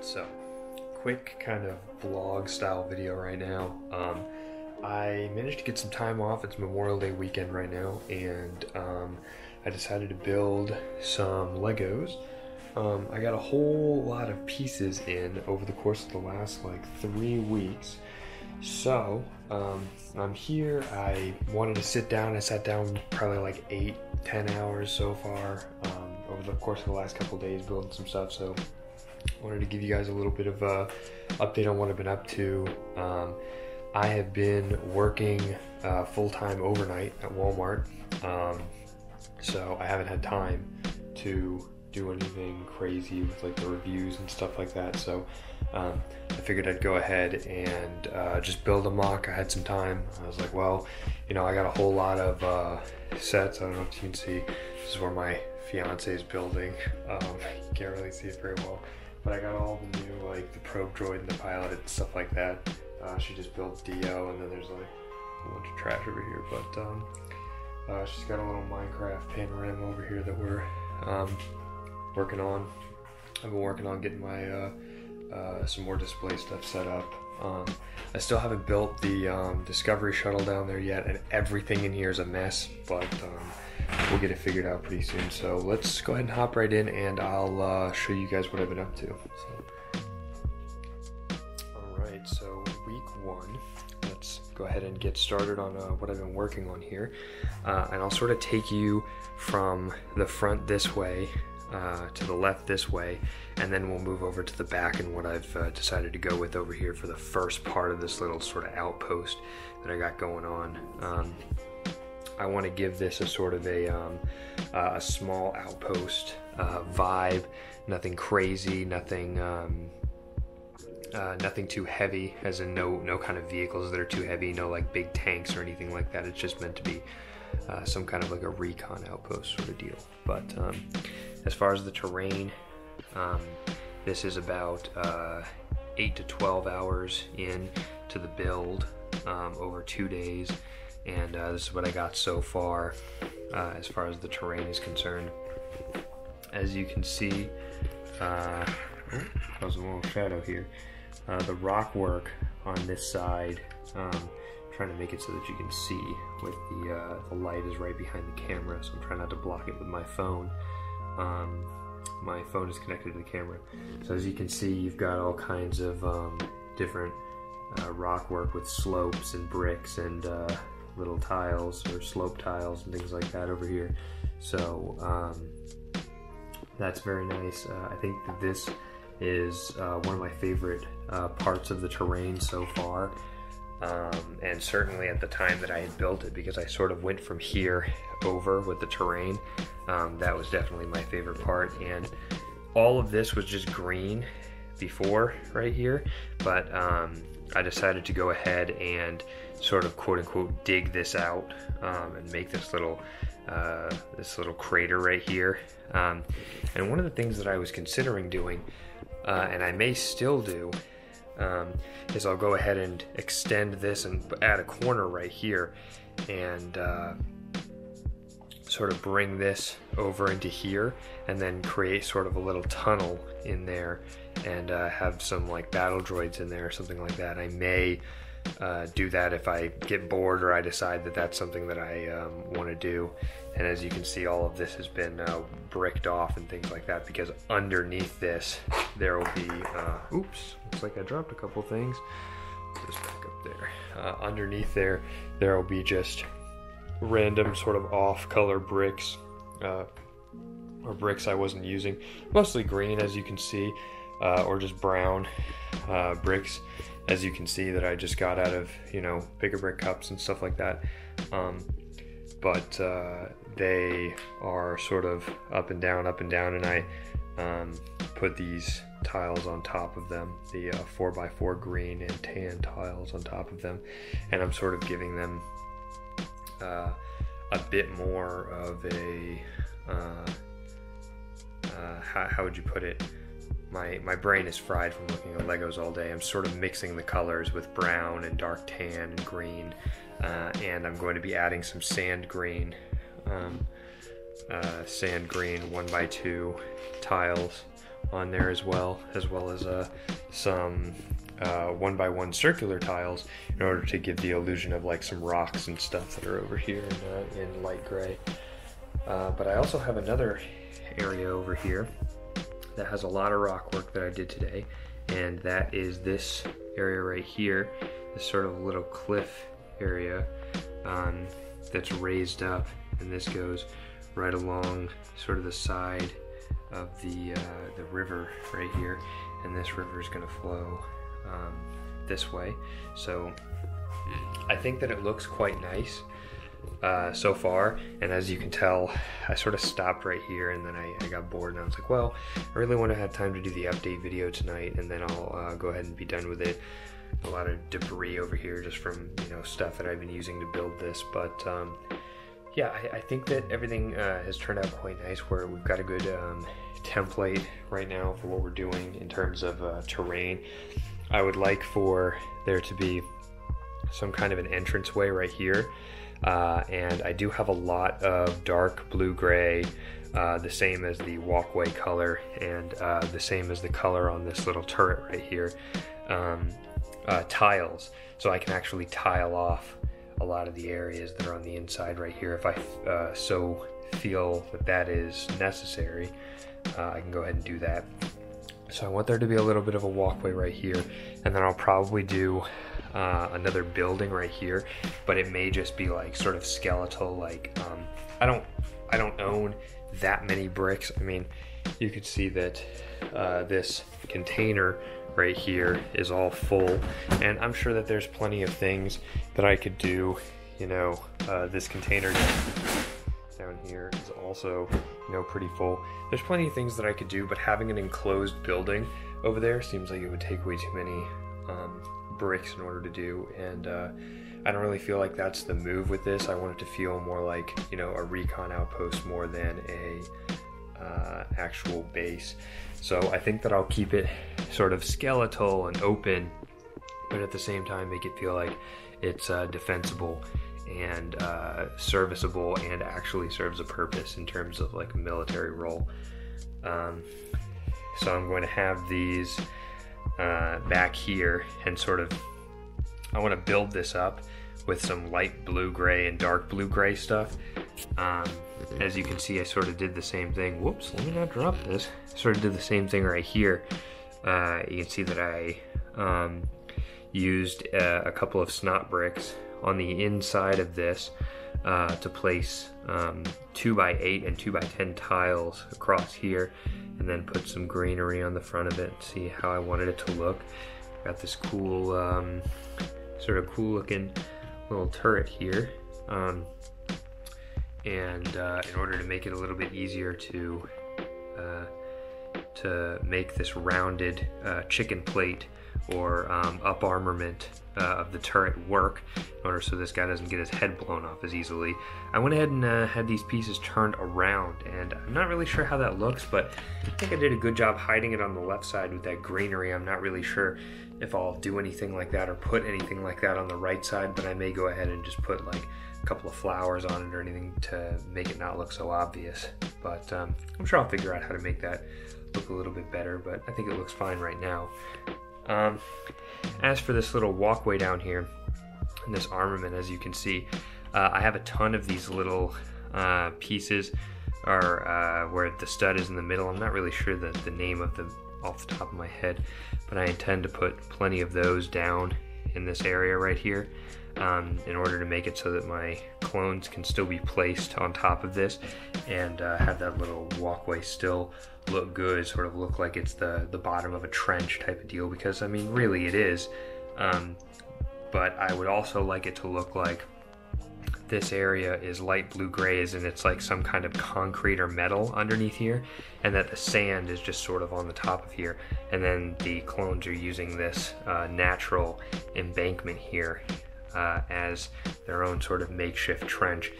So, quick kind of vlog style video right now. I managed to get some time off. It's Memorial Day weekend right now, and I decided to build some Legos. I got a whole lot of pieces in over the course of the last like 3 weeks. So I'm here. I wanted to sit down. I sat down probably like 8-10 hours so far over the course of the last couple of days building some stuff. So I wanted to give you guys a little bit of a update on what I've been up to. I have been working full-time overnight at Walmart, so I haven't had time to do anything crazy with like the reviews and stuff like that. So I figured I'd go ahead and just build a MOC. I had some time. I was like, well, you know, I got a whole lot of sets. I don't know if you can see. This is where my fiance is building. You can't really see it very well, but I got all the new, like the probe droid and the pilot and stuff like that. She just built Dio, and then there's like a bunch of trash over here, but she's got a little Minecraft panorama over here that we're working on. I've been working on getting my some more display stuff set up. I still haven't built the Discovery shuttle down there yet, and everything in here is a mess, but we'll get it figured out pretty soon. So let's go ahead and hop right in, and I'll show you guys what I've been up to. Alright, so week 1, let's go ahead and get started on what I've been working on here. And I'll sort of take you from the front this way to the left this way, and then we'll move over to the back and what I've decided to go with over here for the first part of this little sort of outpost that I got going on. I want to give this a sort of a small outpost vibe, nothing crazy, nothing too heavy, as in no kind of vehicles that are too heavy, no like big tanks or anything like that. It's just meant to be some kind of like a recon outpost sort of deal. But as far as the terrain, this is about 8 to 12 hours in to the build over 2 days, and this is what I got so far as the terrain is concerned. As you can see, there's a little shadow here. The rock work on this side, trying to make it so that you can see with the light is right behind the camera, so I'm trying not to block it with my phone. My phone is connected to the camera. So as you can see, you've got all kinds of different rock work with slopes and bricks and little tiles or slope tiles and things like that over here. So that's very nice. I think that this is one of my favorite parts of the terrain so far, and certainly at the time that I had built it, because I sort of went from here over with the terrain. That was definitely my favorite part, and all of this was just green before right here, but I decided to go ahead and sort of quote-unquote dig this out and make this little crater right here. And one of the things that I was considering doing, and I may still do, is I'll go ahead and extend this and add a corner right here, and sort of bring this over into here, and then create sort of a little tunnel in there, and have some like battle droids in there or something like that. I may do that if I get bored or I decide that that's something that I want to do. And as you can see, all of this has been bricked off and things like that, because underneath this there will be oops, looks like I dropped a couple things. Just back up there. Underneath there will be just random sort of off color bricks, or bricks I wasn't using, mostly green as you can see, or just brown bricks as you can see, that I just got out of, you know, bigger brick cups and stuff like that. But they are sort of up and down, and I put these tiles on top of them, the 4x4 green and tan tiles on top of them, and I'm sort of giving them a bit more of a how would you put it? My brain is fried from looking at Legos all day. I'm sort of mixing the colors with brown and dark tan and green, and I'm going to be adding some sand green 1x2 tiles on there as well as some 1x1 circular tiles in order to give the illusion of like some rocks and stuff that are over here in light gray. But I also have another area over here that has a lot of rock work that I did today, and that is this area right here, this sort of little cliff area that's raised up, and this goes right along sort of the side of the river right here, and this river is going to flow this way. So I think that it looks quite nice so far, and as you can tell, I sort of stopped right here, and then I got bored, and I was like, well, I really want to have time to do the update video tonight, and then I'll go ahead and be done with it. A lot of debris over here just from, you know, stuff that I've been using to build this, but yeah, I think that everything has turned out quite nice, where we've got a good template right now for what we're doing in terms of terrain. I would like for there to be some kind of an entranceway right here, and I do have a lot of dark blue-gray, the same as the walkway color, and the same as the color on this little turret right here, tiles, so I can actually tile off a lot of the areas that are on the inside right here if I so feel that that is necessary. I can go ahead and do that. So I want there to be a little bit of a walkway right here, and then I'll probably do another building right here, but it may just be like sort of skeletal, like I don't own that many bricks. I mean, you could see that this container right here is all full, and I'm sure that there's plenty of things that I could do. You know, this container down here is also, you know, pretty full. There's plenty of things that I could do, but having an enclosed building over there seems like it would take way too many bricks in order to do, and I don't really feel like that's the move with this. I want it to feel more like, you know, a recon outpost more than a actual base. So I think that I'll keep it sort of skeletal and open, but at the same time make it feel like it's defensible and serviceable and actually serves a purpose in terms of like a military role. So I'm going to have these back here, and sort of I want to build this up with some light blue-gray and dark blue-gray stuff. As you can see, I sort of did the same thing. Whoops, let me not drop this. Sort of did the same thing right here. You can see that I used a couple of snot bricks on the inside of this to place 2x8 and 2x10 tiles across here, and then put some greenery on the front of it. See how I wanted it to look. Got this cool, sort of cool looking little turret here, and in order to make it a little bit easier to make this rounded chicken plate or up armament of the turret work, in order so this guy doesn't get his head blown off as easily, I went ahead and had these pieces turned around, and I'm not really sure how that looks, but I think I did a good job hiding it on the left side with that greenery. I'm not really sure if I'll do anything like that or put anything like that on the right side, but I may go ahead and just put like a couple of flowers on it or anything to make it not look so obvious. But I'm sure I'll figure out how to make that look a little bit better, but I think it looks fine right now. As for this little walkway down here and this armament, as you can see, I have a ton of these little pieces, or where the stud is in the middle. I'm not really sure the name of them off the top of my head, but I intend to put plenty of those down in this area right here, in order to make it so that my clones can still be placed on top of this, and have that little walkway still look good, sort of look like it's the bottom of a trench type of deal, because I mean really it is, but I would also like it to look like this area is light blue-gray, and it's like some kind of concrete or metal underneath here, and that the sand is just sort of on the top of here, and then the clones are using this natural embankment here as their own sort of makeshift trench,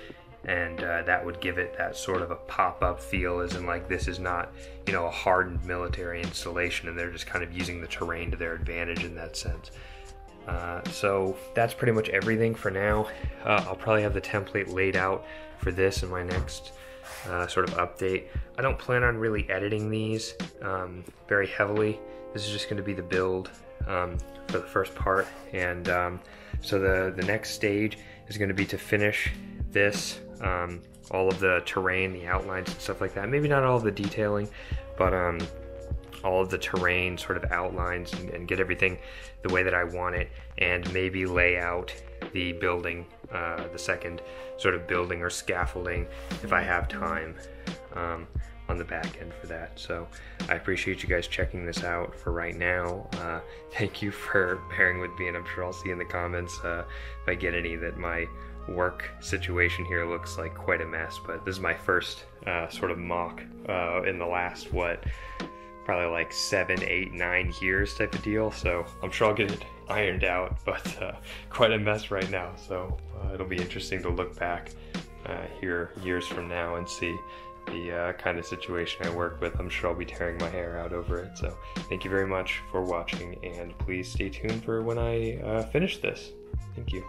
and that would give it that sort of a pop-up feel, as in like this is not, you know, a hardened military installation, and they're just kind of using the terrain to their advantage in that sense. So that's pretty much everything for now. I'll probably have the template laid out for this in my next sort of update. I don't plan on really editing these very heavily. This is just going to be the build for the first part, and so the next stage is going to be to finish this, all of the terrain, the outlines and stuff like that. Maybe not all of the detailing, but all of the terrain sort of outlines, and get everything the way that I want it, and maybe lay out the building, the second sort of building or scaffolding if I have time on the back end for that. So I appreciate you guys checking this out for right now. Thank you for bearing with me, and I'm sure I'll see in the comments if I get any that my work situation here looks like quite a mess, but this is my first sort of mock in the last, probably like 7, 8, 9 years type of deal. So I'm sure I'll get it ironed out, but quite a mess right now. So it'll be interesting to look back here years from now and see the kind of situation I work with. I'm sure I'll be tearing my hair out over it. So thank you very much for watching, and please stay tuned for when I finish this. Thank you.